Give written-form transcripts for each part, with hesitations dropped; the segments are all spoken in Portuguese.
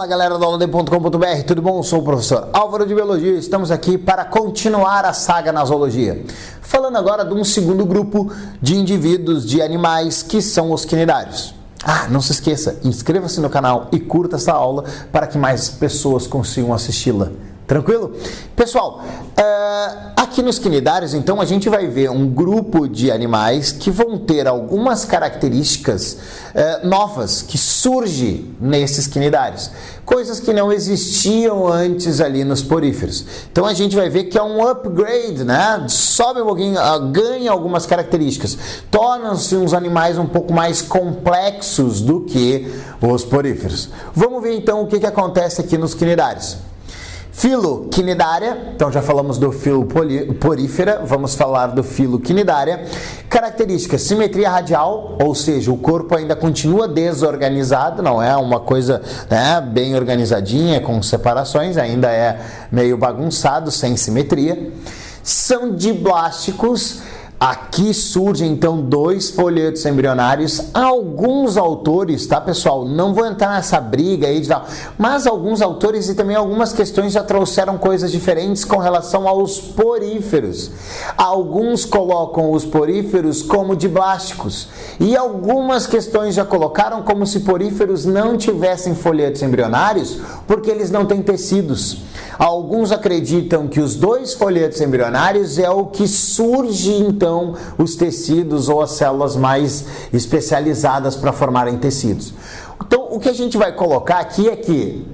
Fala galera do aulade.com.br, tudo bom? Eu sou o professor Álvaro de Biologia e estamos aqui para continuar a saga na zoologia. Falando agora de um segundo grupo de indivíduos, de animais, que são os quinidários. Não se esqueça, inscreva-se no canal e curta essa aula para que mais pessoas consigam assisti-la. Tranquilo? Pessoal, aqui nos quinidários, então, a gente vai ver um grupo de animais que vão ter algumas características novas que surgem nesses quinidários. Coisas que não existiam antes ali nos poríferos. Então, a gente vai ver que é um upgrade, né? Sobe um pouquinho, ganha algumas características. Tornam-se uns animais um pouco mais complexos do que os poríferos. Vamos ver, então, o que acontece aqui nos quinidários. Filo quinidária, então já falamos do filo porífera, vamos falar do filo quinidária. Características: simetria radial, ou seja, o corpo ainda continua desorganizado, não é uma coisa, né, bem organizadinha, com separações, ainda é meio bagunçado, sem simetria. São diblásticos. Aqui surgem, então, dois folhetos embrionários. Alguns autores, tá, pessoal? Não vou entrar nessa briga aí, mas alguns autores e também algumas questões já trouxeram coisas diferentes com relação aos poríferos. Alguns colocam os poríferos como diblásticos e algumas questões já colocaram como se poríferos não tivessem folhetos embrionários porque eles não têm tecidos. Alguns acreditam que os dois folhetos embrionários é o que surge, então, os tecidos ou as células mais especializadas para formarem tecidos. Então, o que a gente vai colocar aqui é que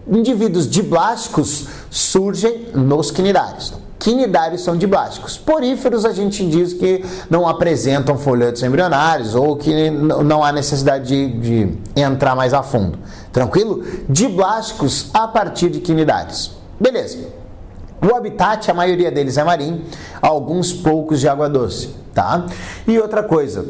indivíduos diblásticos surgem nos quinidários. Quinidários são diblásticos. Poríferos a gente diz que não apresentam folhetos embrionários ou que não há necessidade de entrar mais a fundo. Tranquilo? Diblásticos a partir de quinidários. Beleza. O habitat, a maioria deles é marinho, alguns poucos de água doce, tá? E outra coisa,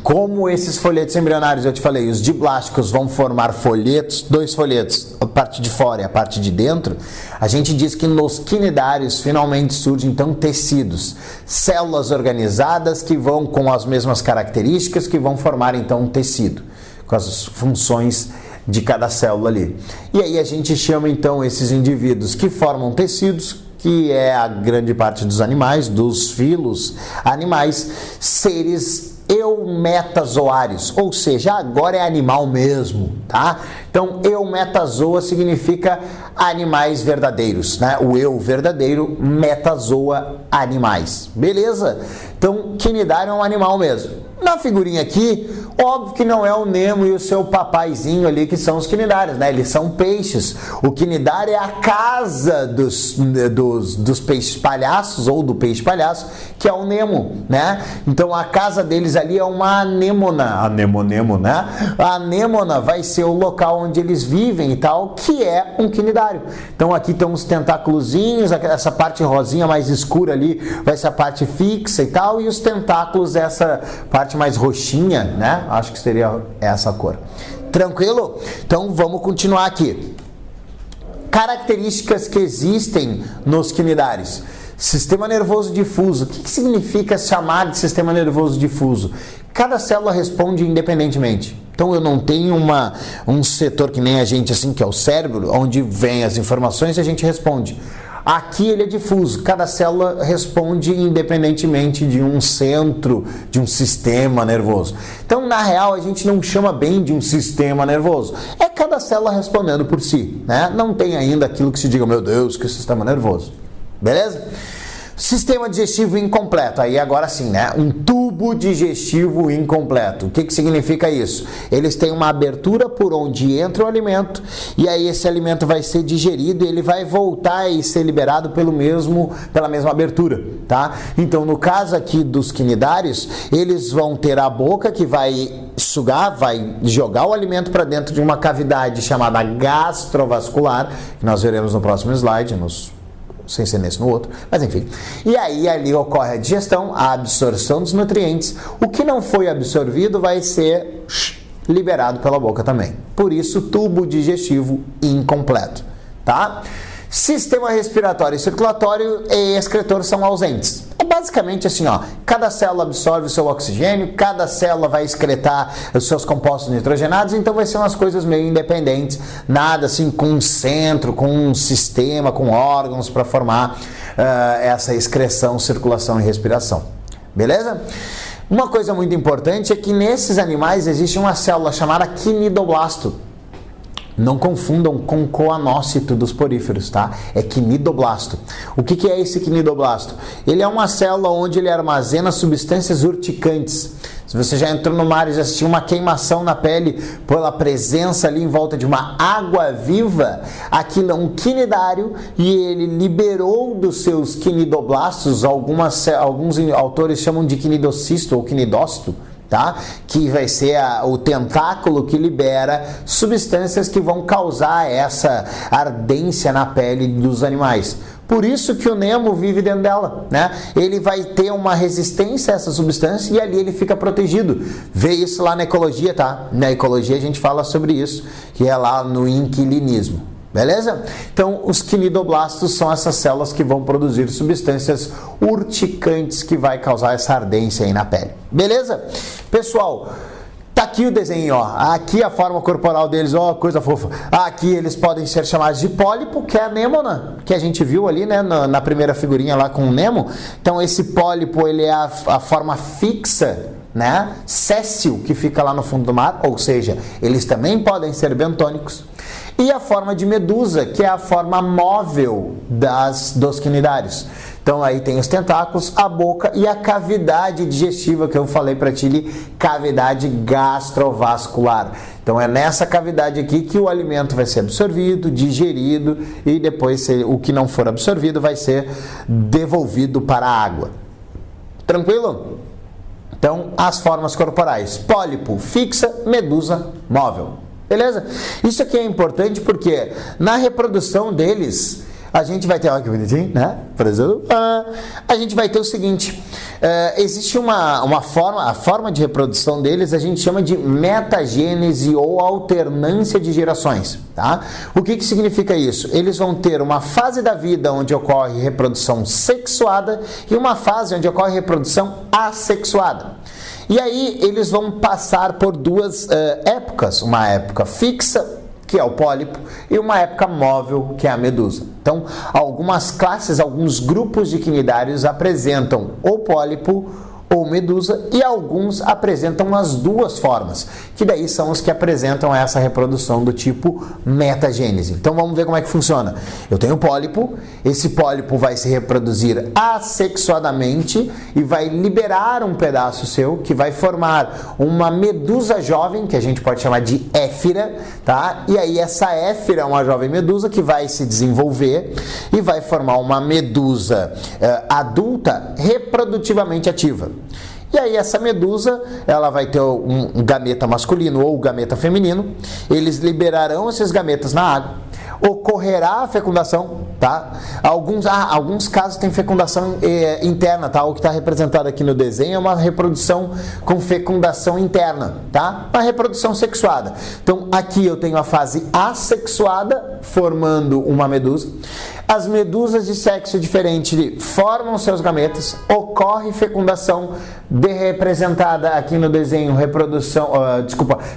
como esses folhetos embrionários, eu te falei, os diblásticos vão formar folhetos, dois folhetos, a parte de fora e a parte de dentro, a gente diz que nos quinidários finalmente surgem, então, tecidos, células organizadas que vão com as mesmas características, que vão formar, então, um tecido, com as funções de cada célula ali. E aí a gente chama, então, esses indivíduos que formam tecidos, que é a grande parte dos animais, dos filos animais, seres eumetazoários, ou seja, agora é animal mesmo, tá? Então, eumetazoa significa animais verdadeiros, né? O eu verdadeiro, metazoa, animais. Beleza? Então, quinidário é um animal mesmo. Na figurinha aqui, óbvio que não é o Nemo e o seu papaizinho ali que são os quinidários, né? Eles são peixes. O quinidário é a casa dos peixes palhaços, ou do peixe palhaço, que é o Nemo, né? Então a casa deles ali é uma anêmona, né? A anêmona vai ser o local onde eles vivem e tal, que é um quinidário. Então aqui tem uns tentáculozinhos, essa parte rosinha mais escura ali vai ser a parte fixa e tal, e os tentáculos, essa parte mais roxinha, né? Acho que seria essa cor. Tranquilo? Então vamos continuar aqui. Características que existem nos quinidários. Sistema nervoso difuso. O que significa chamar de sistema nervoso difuso? Cada célula responde independentemente. Então eu não tenho um setor que nem a gente, assim, que é o cérebro, onde vem as informações e a gente responde. Aqui ele é difuso, cada célula responde independentemente de um centro, de um sistema nervoso. Então, na real, a gente não chama bem de um sistema nervoso. É cada célula respondendo por si, né? Não tem ainda aquilo que se diga, meu Deus, que sistema nervoso. Beleza? Sistema digestivo incompleto, aí agora sim, né? Um tubo digestivo incompleto. O que significa isso? Eles têm uma abertura por onde entra o alimento e aí esse alimento vai ser digerido e ele vai voltar e ser liberado pela mesma abertura, tá? Então, no caso aqui dos quinidários, eles vão ter a boca que vai sugar, vai jogar o alimento para dentro de uma cavidade chamada gastrovascular, que nós veremos no próximo slide, sem ser nesse no outro, mas enfim. E aí ali ocorre a digestão, a absorção dos nutrientes. O que não foi absorvido vai ser liberado pela boca também. Por isso, tubo digestivo incompleto, tá? Sistema respiratório e circulatório e excretor são ausentes. É basicamente assim, ó, cada célula absorve o seu oxigênio, cada célula vai excretar os seus compostos nitrogenados, então vai ser umas coisas meio independentes, nada assim com um centro, com um sistema, com órgãos para formar essa excreção, circulação e respiração. Beleza? Uma coisa muito importante é que nesses animais existe uma célula chamada quinidoblasto. Não confundam com coanócito dos poríferos, tá? É quinidoblasto. O que é esse quinidoblasto? Ele é uma célula onde ele armazena substâncias urticantes. Se você já entrou no mar e já assistiu uma queimação na pele pela presença ali em volta de uma água viva, aquilo é um quinidário e ele liberou dos seus quinidoblastos, alguns autores chamam de quinidocisto ou quinidócito, tá? Que vai ser o tentáculo que libera substâncias que vão causar essa ardência na pele dos animais. Por isso que o Nemo vive dentro dela, né? Ele vai ter uma resistência a essa substância e ali ele fica protegido. Vê isso lá na ecologia, tá? Na ecologia a gente fala sobre isso, que é lá no inquilinismo. Beleza? Então, os quinidoblastos são essas células que vão produzir substâncias urticantes que vai causar essa ardência aí na pele. Beleza? Pessoal, tá aqui o desenho, ó. Aqui a forma corporal deles, ó, coisa fofa. Aqui eles podem ser chamados de pólipo, que é a anêmona, que a gente viu ali, né, na primeira figurinha lá com o Nemo. Então, esse pólipo, ele é a forma fixa, né, séssil, que fica lá no fundo do mar, ou seja, eles também podem ser bentônicos. E a forma de medusa, que é a forma móvel dos quinidários. Então aí tem os tentáculos, a boca e a cavidade digestiva que eu falei para ti ali, cavidade gastrovascular. Então é nessa cavidade aqui que o alimento vai ser absorvido, digerido e depois o que não for absorvido vai ser devolvido para a água. Tranquilo? Então as formas corporais: pólipo, fixa, medusa, móvel. Beleza? Isso aqui é importante porque na reprodução deles a gente vai ter, olha que bonitinho, né? Por exemplo, a gente vai ter o seguinte, existe uma forma, a forma de reprodução deles a gente chama de metagênese ou alternância de gerações, tá? O que significa isso? Eles vão ter uma fase da vida onde ocorre reprodução sexuada e uma fase onde ocorre reprodução assexuada. E aí eles vão passar por duas épocas, uma época fixa, que é o pólipo, e uma época móvel, que é a medusa. Então, algumas classes, alguns grupos de quinidários apresentam ou pólipo ou medusa, e alguns apresentam as duas formas, que daí são os que apresentam essa reprodução do tipo metagênese. Então vamos ver como é que funciona. Eu tenho pólipo, esse pólipo vai se reproduzir assexuadamente e vai liberar um pedaço seu, que vai formar uma medusa jovem, que a gente pode chamar de éfira, tá? E aí essa éfira é uma jovem medusa que vai se desenvolver e vai formar uma medusa adulta reprodutivamente ativa. E aí essa medusa, ela vai ter um gameta masculino ou gameta feminino, eles liberarão esses gametas na água, ocorrerá a fecundação, tá? Alguns casos tem fecundação interna, tá? O que está representado aqui no desenho é uma reprodução com fecundação interna, tá? Uma reprodução sexuada. Então aqui eu tenho a fase assexuada, formando uma medusa. As medusas de sexo diferente formam seus gametas, ocorre fecundação, representada aqui no desenho,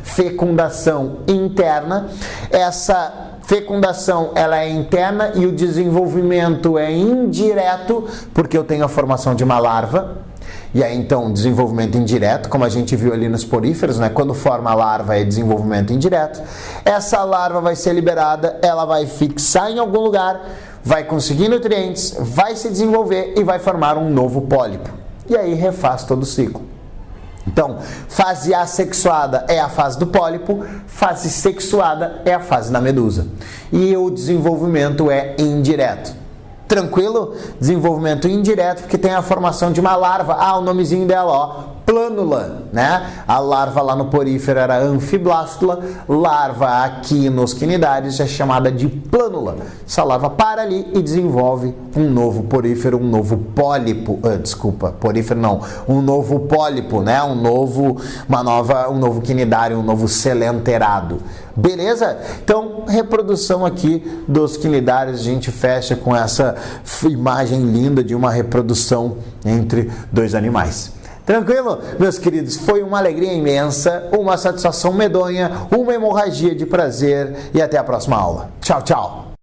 fecundação interna. Essa fecundação ela é interna e o desenvolvimento é indireto, porque eu tenho a formação de uma larva. E aí então desenvolvimento indireto, como a gente viu ali nos poríferos, né? Quando forma a larva é desenvolvimento indireto. Essa larva vai ser liberada, ela vai fixar em algum lugar, vai conseguir nutrientes, vai se desenvolver e vai formar um novo pólipo. E aí refaz todo o ciclo. Então, fase assexuada é a fase do pólipo, fase sexuada é a fase da medusa. E o desenvolvimento é indireto. Tranquilo? Desenvolvimento indireto, porque tem a formação de uma larva. O nomezinho dela, ó, plânula, né? A larva lá no porífero era anfiblástula, larva aqui nos quinidários é chamada de plânula. Essa larva para ali e desenvolve um novo porífero, um novo pólipo, porífero não, um novo pólipo, né? Um novo quinidário, um novo celenterado. Beleza? Então, reprodução aqui dos quinidários, a gente fecha com essa imagem linda de uma reprodução entre dois animais. Tranquilo, meus queridos? Foi uma alegria imensa, uma satisfação medonha, uma hemorragia de prazer e até a próxima aula. Tchau, tchau!